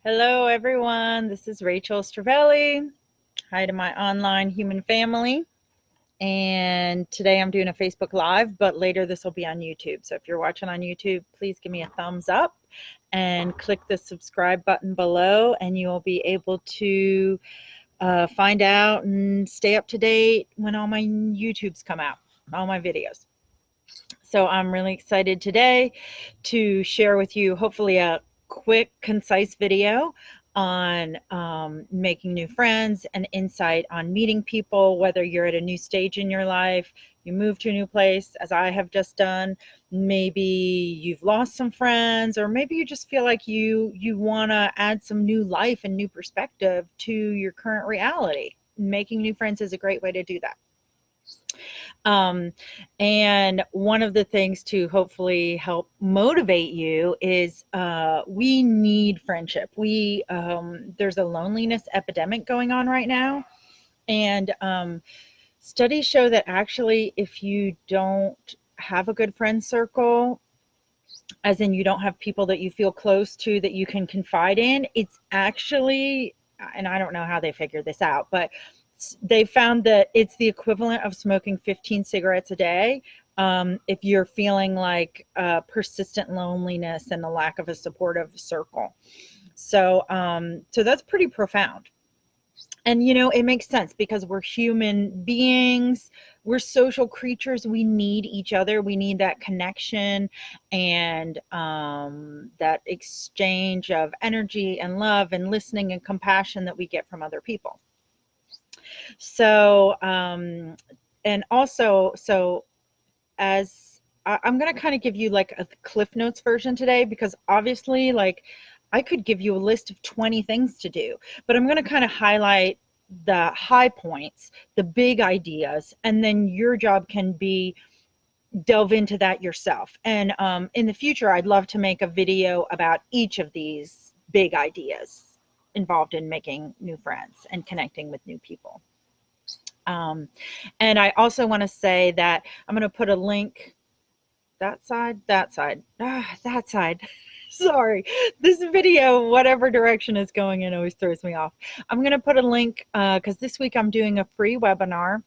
Hello, everyone. This is Rachel Stravelli. Hi to my online human family. And today I'm doing a Facebook Live, but later this will be on YouTube. So if you're watching on YouTube, please give me a thumbs up and click the subscribe button below, and you will be able to find out and stay up to date when all my YouTubes come out, all my videos. So I'm really excited today to share with you hopefully a quick, concise video on making new friends and insight on meeting people, whether you're at a new stage in your life, you move to a new place, as I have just done, maybe you've lost some friends, or maybe you just feel like you want to add some new life and new perspective to your current reality. Making new friends is a great way to do that. Um, and one of the things to hopefully help motivate you is we need friendship. There's a loneliness epidemic going on right now, and studies show that actually, if you don't have a good friend circle, as in you don't have people that you feel close to that you can confide in, it's actually, and I don't know how they figured this out, but they found that it's the equivalent of smoking 15 cigarettes a day if you're feeling like persistent loneliness and the lack of a supportive circle. So that's pretty profound. And it makes sense because we're human beings, we're social creatures, we need each other, we need that connection and that exchange of energy and love and listening and compassion that we get from other people. And also, so as I'm going to kind of give you like a Cliff Notes version today, because obviously, like, I could give you a list of 20 things to do, but I'm going to kind of highlight the high points, the big ideas, and then your job can be delve into that yourself. And in the future, I'd love to make a video about each of these big ideas involved in making new friends and connecting with new people. Um, and I also want to say that I'm going to put a link that side. Sorry, this video, whatever direction it's going in, always throws me off. I'm going to put a link because this week I'm doing a free webinar,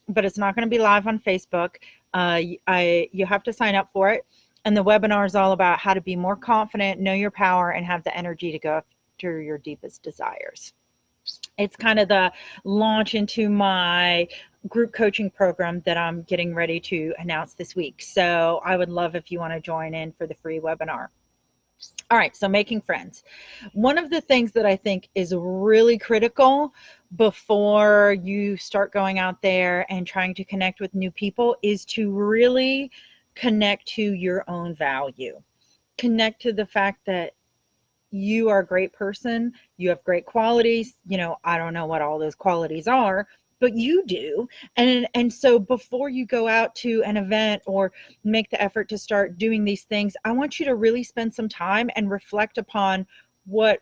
but it's not going to be live on Facebook. You have to sign up for it. And the webinar is all about how to be more confident, know your power, and have the energy to go after your deepest desires. It's kind of the launch into my group coaching program that I'm getting ready to announce this week. So I would love if you want to join in for the free webinar. All right, so making friends. One of the things that I think is really critical before you start going out there and trying to connect with new people is to really connect to your own value. Connect to the fact that you are a great person, you have great qualities. I don't know what all those qualities are, but you do. And so before you go out to an event or make the effort to start doing these things, I want you to really spend some time and reflect upon what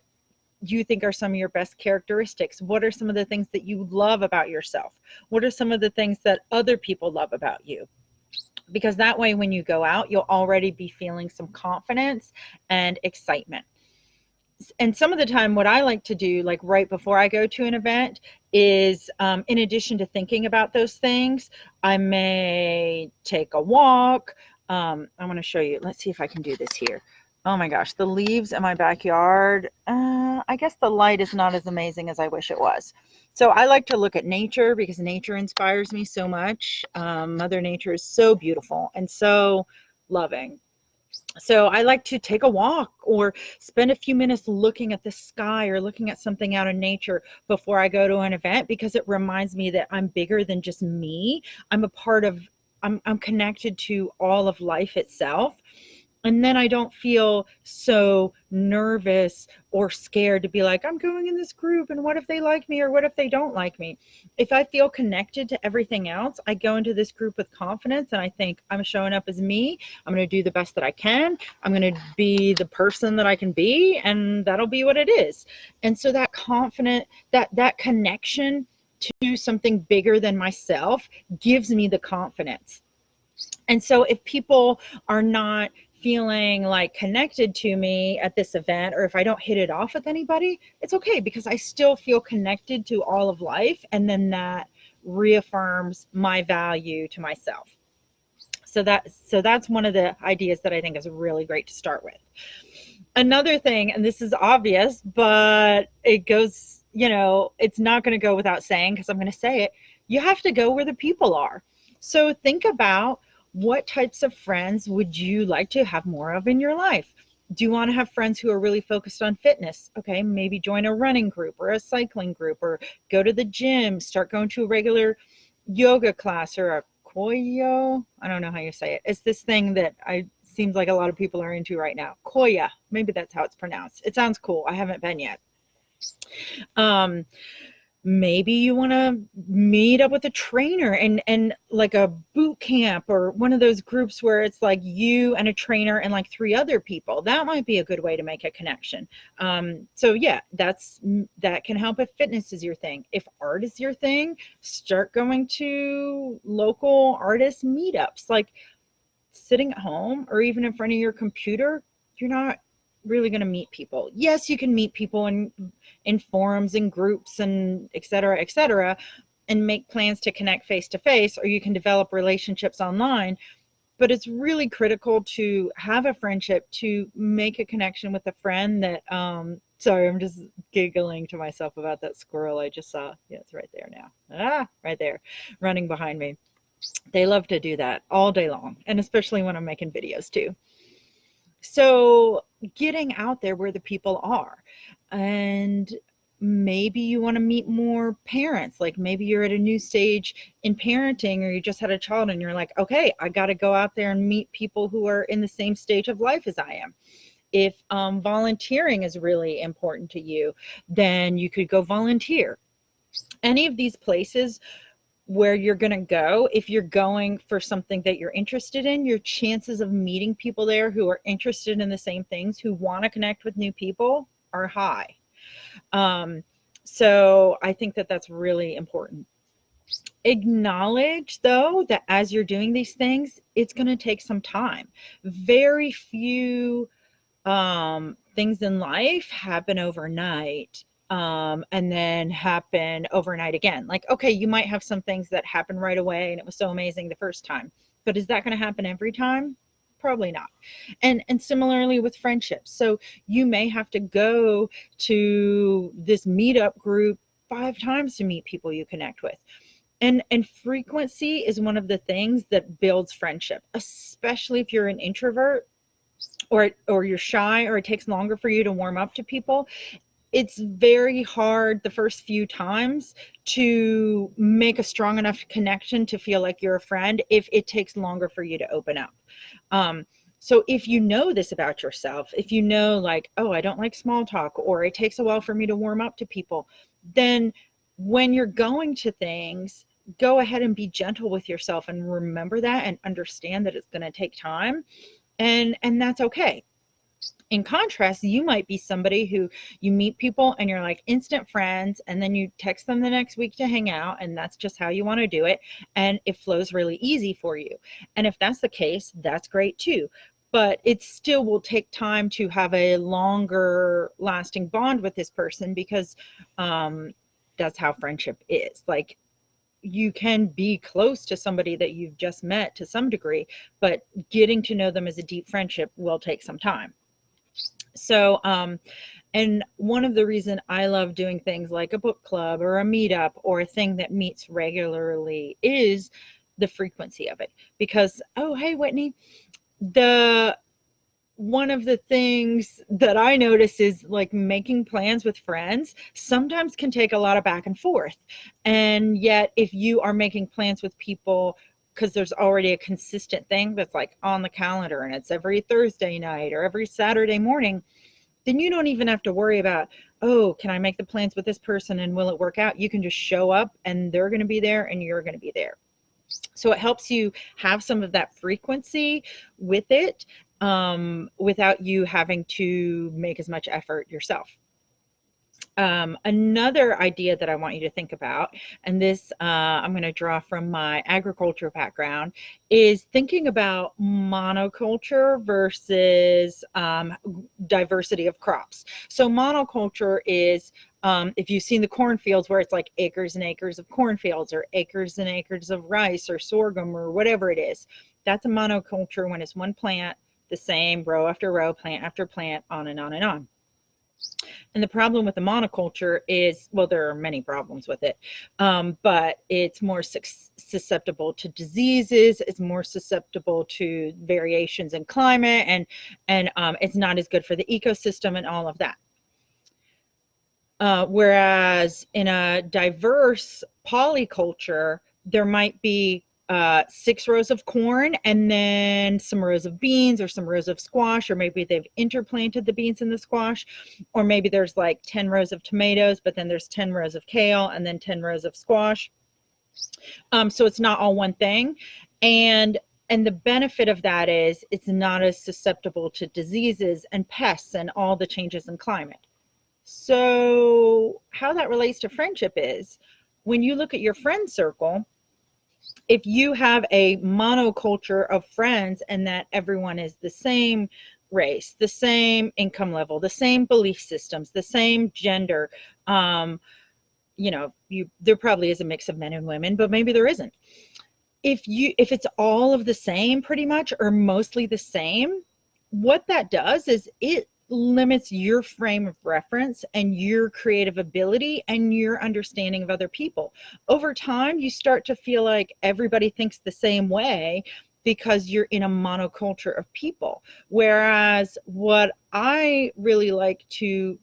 you think are some of your best characteristics. What are some of the things that you love about yourself? What are some of the things that other people love about you? Because that way, when you go out, you'll already be feeling some confidence and excitement. And some of the time, what I like to do, like right before I go to an event, is in addition to thinking about those things, I may take a walk. I want to show you. Let's see if I can do this here. Oh my gosh, the leaves in my backyard. I guess the light is not as amazing as I wish it was. So I like to look at nature because nature inspires me so much. Mother Nature is so beautiful and so loving. So I like to take a walk or spend a few minutes looking at the sky or looking at something out in nature before I go to an event, because it reminds me that I'm bigger than just me. I'm a part of, I'm connected to all of life itself. And then I don't feel so nervous or scared to be like, I'm going in this group and what if they like me or what if they don't like me? If I feel connected to everything else, I go into this group with confidence and I think I'm showing up as me. I'm going to do the best that I can. I'm going to be the person that I can be, and that'll be what it is. And so that confident, that connection to something bigger than myself gives me the confidence. And so if people are not feeling like connected to me at this event, or if I don't hit it off with anybody, it's okay because I still feel connected to all of life. And then that reaffirms my value to myself. So that's one of the ideas that I think is really great to start with. Another thing, and this is obvious, but it goes, it's not going to go without saying because I'm going to say it. You have to go where the people are. So think about, what types of friends would you like to have more of in your life? Do you want to have friends who are really focused on fitness? Okay, maybe join a running group or a cycling group, or go to the gym, start going to a regular yoga class or a koyo. I don't know how you say it. It's this thing that seems like a lot of people are into right now. Koya, maybe that's how it's pronounced. It sounds cool. I haven't been yet. Maybe you want to meet up with a trainer and like a boot camp, or one of those groups where it's like you and a trainer and like 3 other people. That might be a good way to make a connection. So yeah, that can help if fitness is your thing. If art is your thing, start going to local artist meetups. Like, sitting at home or even in front of your computer, you're not really going to meet people. Yes, you can meet people in forums and groups and et cetera, and make plans to connect face to face, or you can develop relationships online. But it's really critical to have a friendship, to make a connection with a friend that, sorry, I'm just giggling to myself about that squirrel I just saw. Yeah, it's right there now. Right there, running behind me. They love to do that all day long, and especially when I'm making videos too. So getting out there where the people are, and maybe you want to meet more parents. Like, maybe you're at a new stage in parenting, or you just had a child and you're like, okay, I got to go out there and meet people who are in the same stage of life as I am. If volunteering is really important to you, then you could go volunteer. Any of these places where you're going to go, if you're going for something that you're interested in, your chances of meeting people there who are interested in the same things, who want to connect with new people, are high. So I think that that's really important. Acknowledge, though, that as you're doing these things, it's going to take some time. Very few things in life happen overnight, and then happen overnight again. Like, okay, you might have some things that happen right away and it was so amazing the first time, but is that going to happen every time? Probably not. And similarly with friendships. So you may have to go to this meetup group 5 times to meet people you connect with. And frequency is one of the things that builds friendship, especially if you're an introvert, or you're shy, or it takes longer for you to warm up to people. It's very hard the first few times to make a strong enough connection to feel like you're a friend, if it takes longer for you to open up. So if you know this about yourself, if you know, like, oh, I don't like small talk, or it takes a while for me to warm up to people, then when you're going to things, go ahead and be gentle with yourself and remember that, and understand that it's going to take time, and that's okay. In contrast, you might be somebody who, you meet people and you're like instant friends, and then you text them the next week to hang out, and that's just how you want to do it, and it flows really easy for you. And if that's the case, that's great too. But it still will take time to have a longer lasting bond with this person, because that's how friendship is. Like, you can be close to somebody that you've just met to some degree, but getting to know them as a deep friendship will take some time. So, and one of the reason I love doing things like a book club or a meetup or a thing that meets regularly is the frequency of it. Because, oh, hey, Whitney, one of the things that I notice is, like, making plans with friends sometimes can take a lot of back and forth. And yet, if you are making plans with people because there's already a consistent thing that's like on the calendar, and it's every Thursday night or every Saturday morning, then you don't even have to worry about, oh, can I make the plans with this person and will it work out? You can just show up and they're going to be there and you're going to be there. So it helps you have some of that frequency with it, without you having to make as much effort yourself. Another idea that I want you to think about, and this I'm going to draw from my agriculture background, is thinking about monoculture versus diversity of crops. So monoculture is, if you've seen the cornfields where it's like acres and acres of cornfields or acres and acres of rice or sorghum or whatever it is, that's a monoculture when it's one plant, the same row after row, plant after plant, on and on and on. And the problem with the monoculture is, well, there are many problems with it, but it's more susceptible to diseases. It's more susceptible to variations in climate, and it's not as good for the ecosystem and all of that. Whereas in a diverse polyculture, there might be 6 rows of corn and then some rows of beans or some rows of squash, or maybe they've interplanted the beans and the squash, or maybe there's like 10 rows of tomatoes, but then there's 10 rows of kale and then 10 rows of squash. So it's not all one thing. And the benefit of that is it's not as susceptible to diseases and pests and all the changes in climate. So how that relates to friendship is, when you look at your friend circle, if you have a monoculture of friends and that everyone is the same race, the same income level, the same belief systems, the same gender, you know, there probably is a mix of men and women, but maybe there isn't. If it's all of the same pretty much, or mostly the same, what that does is it limits your frame of reference and your creative ability and your understanding of other people. Over time, you start to feel like everybody thinks the same way because you're in a monoculture of people. Whereas what I really like to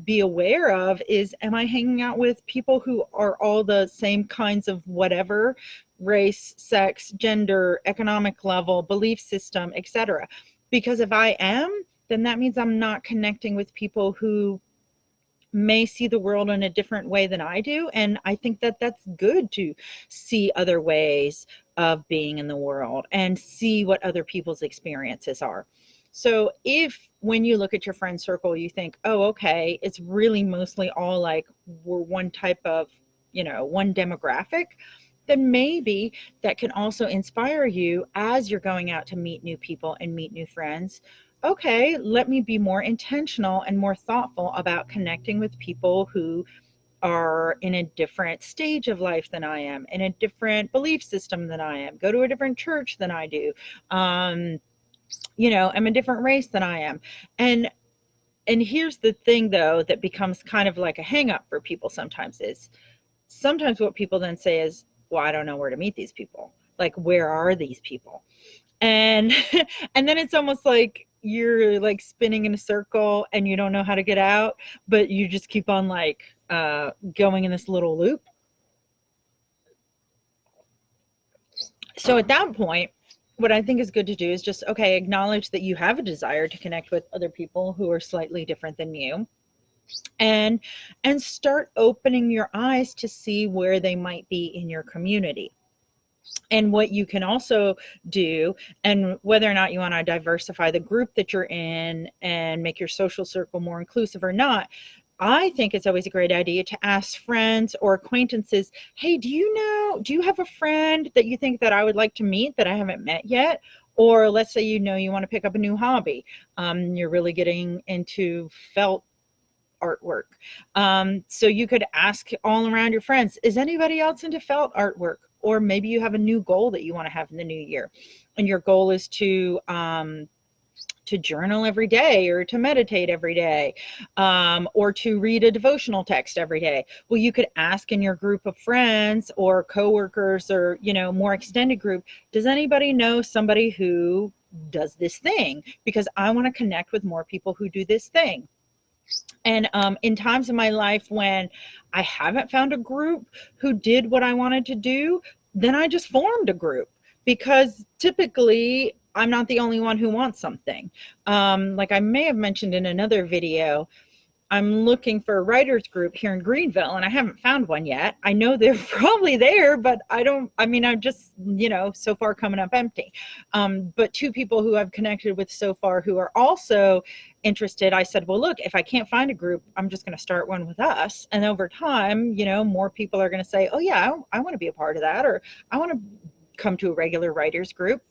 be aware of is, am I hanging out with people who are all the same kinds of whatever, race, sex, gender, economic level, belief system, etc.? Because if I am, then that means I'm not connecting with people who may see the world in a different way than I do. And I think that that's good, to see other ways of being in the world and see what other people's experiences are. So if, when you look at your friend circle, you think, oh, okay, it's really mostly all like we're one type of, you know, one demographic, then maybe that can also inspire you as you're going out to meet new people and meet new friends. Okay, let me be more intentional and more thoughtful about connecting with people who are in a different stage of life than I am, in a different belief system than I am, go to a different church than I do, you know, I'm a different race than I am. And here's the thing though, that becomes kind of like a hang up for people sometimes, is sometimes what people then say is, well, I don't know where to meet these people. Like, where are these people? And and then it's almost like you're like spinning in a circle and you don't know how to get out, but you just keep on like going in this little loop. So at that point, what I think is good to do is just, okay, acknowledge that you have a desire to connect with other people who are slightly different than you, and start opening your eyes to see where they might be in your community. And what you can also do, and whether or not you want to diversify the group that you're in and make your social circle more inclusive or not, I think it's always a great idea to ask friends or acquaintances, hey, do you have a friend that you think that I would like to meet that I haven't met yet? Or let's say, you know, you want to pick up a new hobby. You're really getting into felt artwork. So you could ask all around your friends, is anybody else into felt artwork? Or maybe you have a new goal that you want to have in the new year, and your goal is to journal every day, or to meditate every day, or to read a devotional text every day. Well, you could ask in your group of friends or coworkers, or, you know, more extended group, does anybody know somebody who does this thing? Because I want to connect with more people who do this thing. And in times in my life when I haven't found a group who did what I wanted to do, then I just formed a group, because typically I'm not the only one who wants something. Like I may have mentioned in another video, I'm looking for a writers group here in Greenville and I haven't found one yet. I know they're probably there, but I mean, I'm just, so far coming up empty. But two people who I've connected with so far who are also interested, I said, well, look, if I can't find a group, I'm just going to start one with us. And over time, more people are going to say, oh yeah, I want to be a part of that, or I want to come to a regular writers group.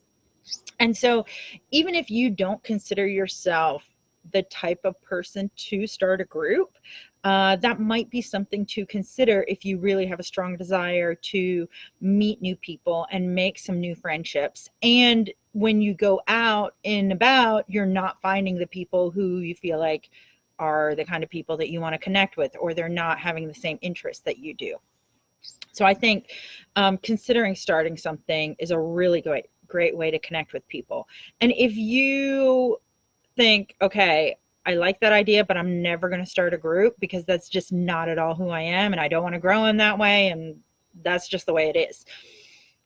And so even if you don't consider yourself the type of person to start a group, that might be something to consider if you really have a strong desire to meet new people and make some new friendships. And when you go out and about, you're not finding the people who you feel like are the kind of people that you want to connect with, or they're not having the same interests that you do. So I think considering starting something is a really great way to connect with people. And if you think, okay, I like that idea, but I'm never going to start a group because that's just not at all who I am, and I don't want to grow in that way, and that's just the way it is.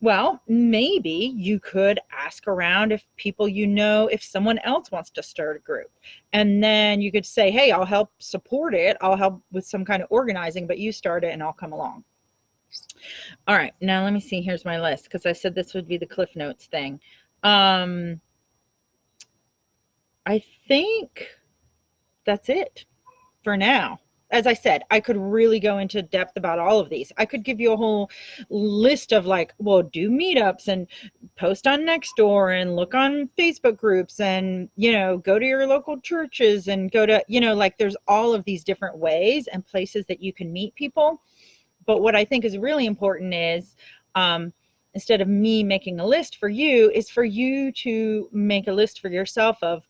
Well, maybe you could ask around if people if someone else wants to start a group. And then you could say, hey, I'll help support it. I'll help with some kind of organizing, but you start it and I'll come along. All right, now let me see. Here's my list because I said this would be the Cliff Notes thing. I think that's it for now. As I said, I could really go into depth about all of these. I could give you a whole list of do meetups and post on Nextdoor and look on Facebook groups and, go to your local churches and go to, there's all of these different ways and places that you can meet people. But what I think is really important is instead of me making a list for you, is for you to make a list for yourself of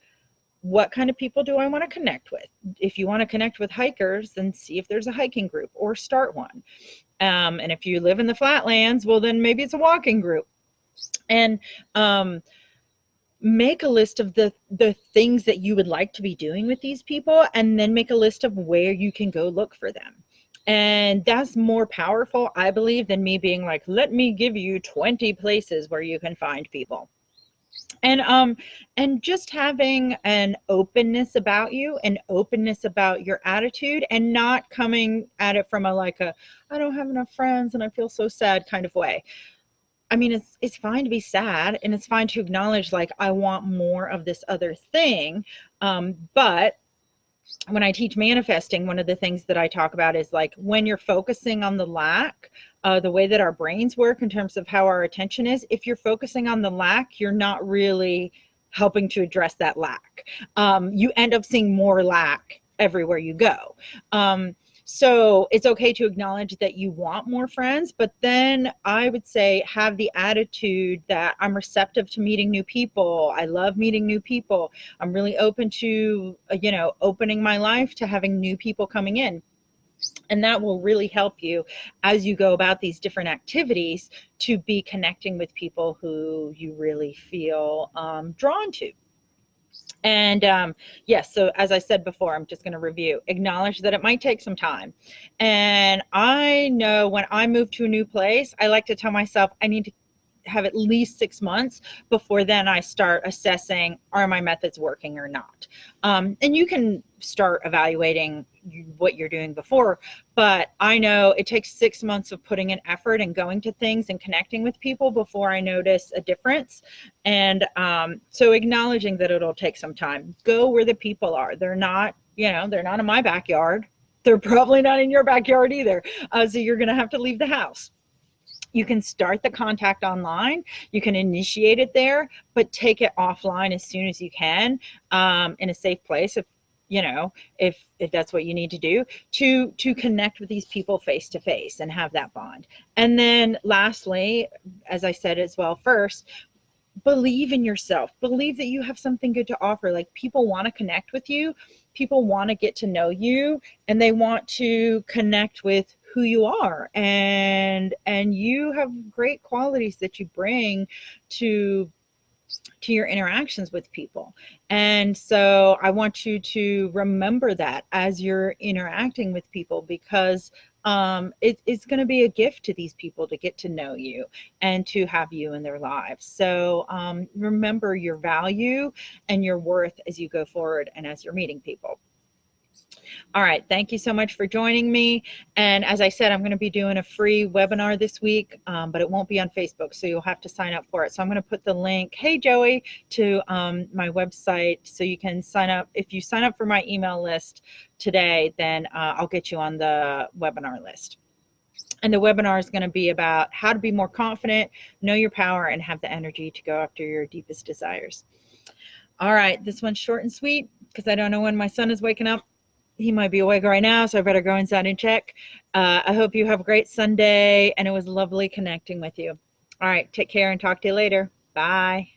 what kind of people do I want to connect with. If you want to connect with hikers, then see if there's a hiking group or start one. And if you live in the flatlands, well, then maybe it's a walking group. And make a list of the things that you would like to be doing with these people, and then make a list of where you can go look for them. And that's more powerful, I believe, than me being like, let me give you 20 places where you can find people. And just having an openness about you, an openness about your attitude, and not coming at it from I don't have enough friends and I feel so sad kind of way. I mean, it's fine to be sad, and it's fine to acknowledge I want more of this other thing. But when I teach manifesting, one of the things that I talk about is when you're focusing on the lack, the way that our brains work in terms of how our attention is, if you're focusing on the lack, you're not really helping to address that lack. You end up seeing more lack everywhere you go. So it's okay to acknowledge that you want more friends, but then I would say have the attitude that I'm receptive to meeting new people. I love meeting new people. I'm really open to, opening my life to having new people coming in. And that will really help you as you go about these different activities to be connecting with people who you really feel drawn to. And yes, so as I said before, I'm just going to review, acknowledge that it might take some time. And I know when I move to a new place, I like to tell myself I need to have at least 6 months before then I start assessing, are my methods working or not? And you can start evaluating what you're doing before, but I know it takes 6 months of putting in effort and going to things and connecting with people before I notice a difference. And so acknowledging that it'll take some time. Go where the people are. They're not, they're not in my backyard. They're probably not in your backyard either. So you're going to have to leave the house. You can start the contact online, you can initiate it there, but take it offline as soon as you can, in a safe place, if that's what you need to do, to connect with these people face to face and have that bond. And then lastly, as I said as well first, believe in yourself. Believe that you have something good to offer. People want to connect with you. People want to get to know you, and they want to connect with who you are. And you have great qualities that you bring to your interactions with people. And so I want you to remember that as you're interacting with people, because it's going to be a gift to these people to get to know you and to have you in their lives. So remember your value and your worth as you go forward and as you're meeting people. All right. Thank you so much for joining me. And as I said, I'm going to be doing a free webinar this week, but it won't be on Facebook, so you'll have to sign up for it. So I'm going to put the link, hey, Joey, to my website so you can sign up. If you sign up for my email list today, then I'll get you on the webinar list. And the webinar is going to be about how to be more confident, know your power, and have the energy to go after your deepest desires. All right. This one's short and sweet because I don't know when my son is waking up. He might be awake right now, so I better go inside and check. I hope you have a great Sunday, and it was lovely connecting with you. All right, take care and talk to you later. Bye.